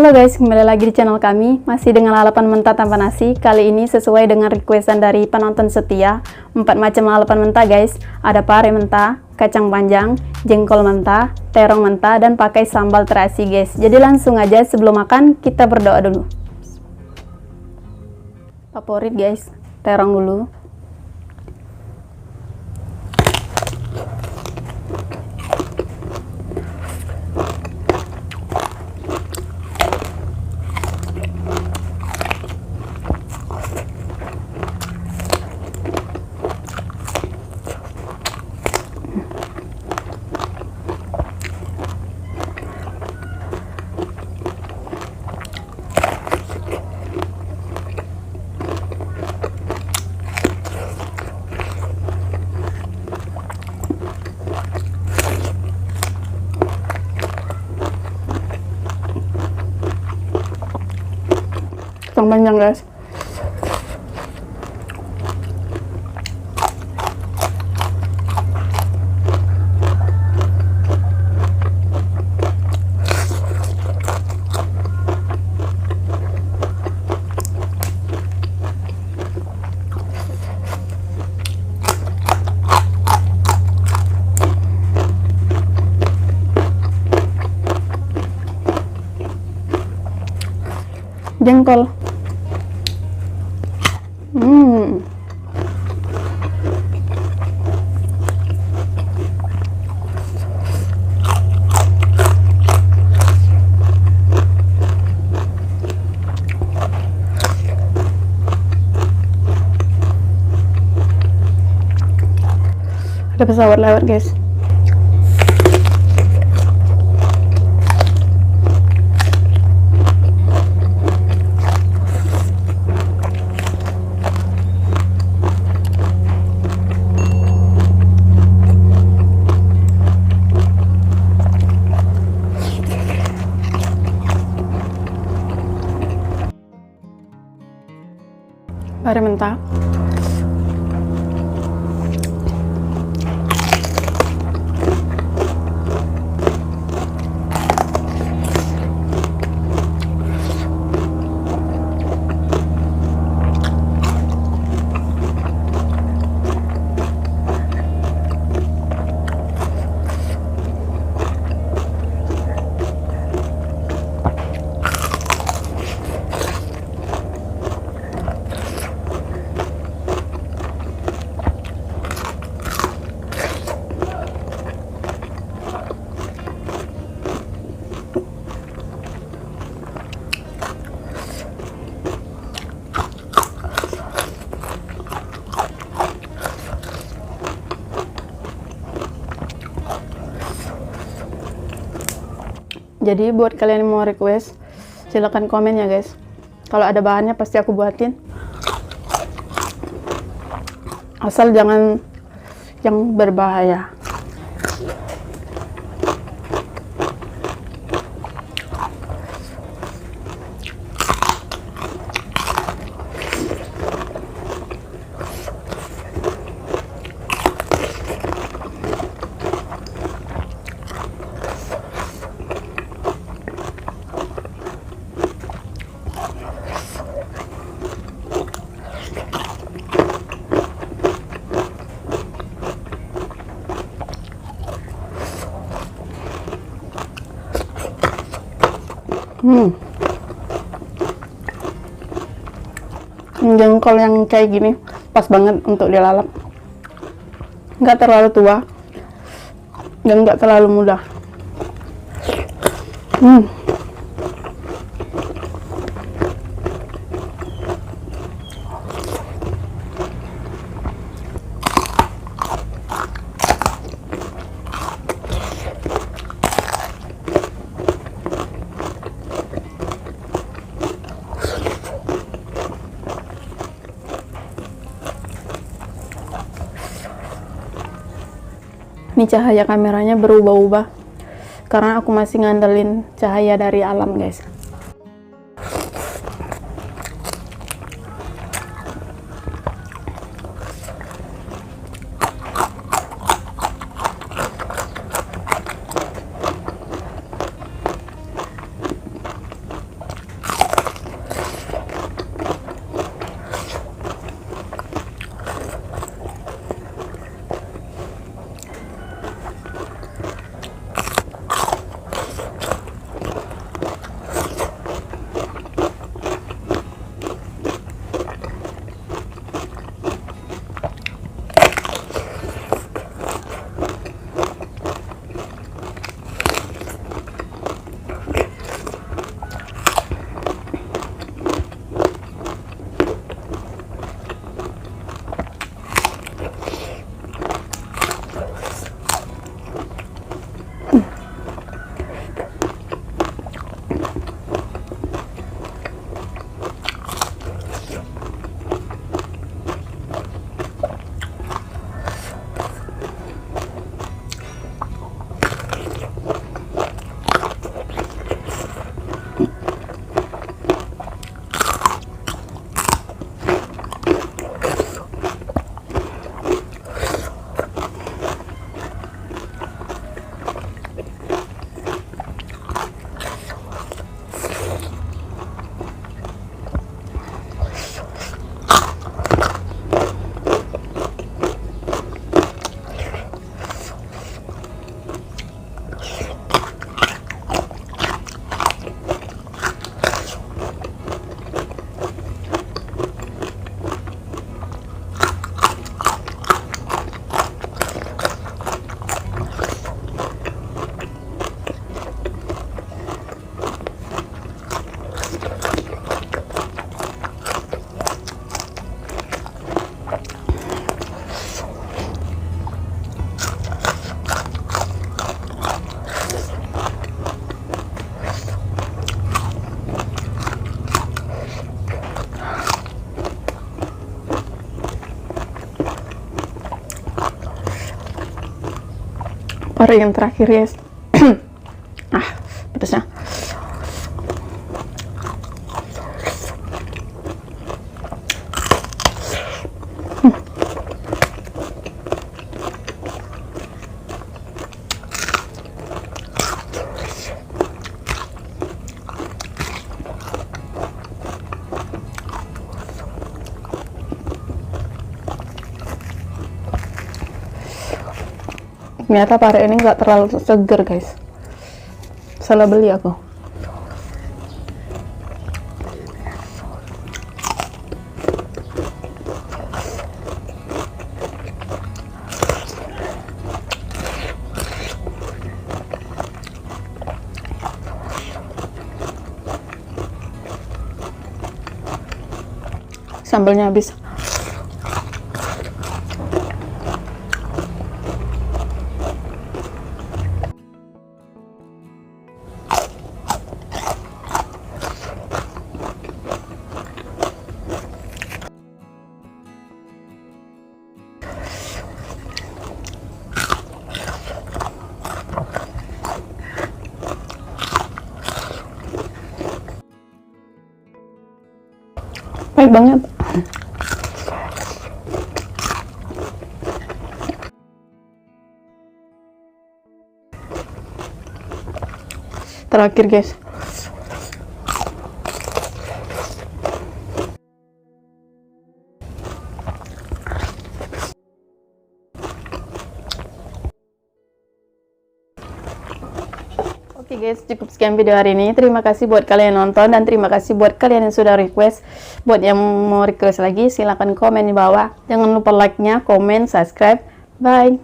Halo guys, kembali lagi di channel kami, masih dengan lalapan mentah tanpa nasi. Kali ini sesuai dengan requestan dari penonton setia, 4 macam lalapan mentah guys. Ada pare mentah, kacang panjang, jengkol mentah, terong mentah, dan pakai sambal terasi guys. Jadi langsung aja, sebelum makan kita berdoa dulu. Favorit guys, terong dulu. Kacang panjang guys. Jengkol. Ada pesawat lewat guys. Pare mentah. Jadi buat kalian yang mau request, silahkan komen ya guys. Kalau ada bahannya pasti aku buatin. Asal jangan yang berbahaya. Jengkol yang kayak gini pas banget untuk dilalap, nggak terlalu tua dan nggak terlalu muda. Ini cahaya kameranya berubah-ubah karena aku masih ngandelin cahaya dari alam guys. pare yang terakhir guys. Pedasnya. Ternyata pare ini nggak terlalu seger guys, salah beli aku. Sambalnya habis. Baik banget. Terakhir guys. Oke guys, cukup sekian video hari ini. Terima kasih buat kalian yang nonton dan terima kasih buat kalian yang sudah request. Buat yang mau request lagi silahkan komen di bawah. Jangan lupa like-nya, komen, subscribe. Bye.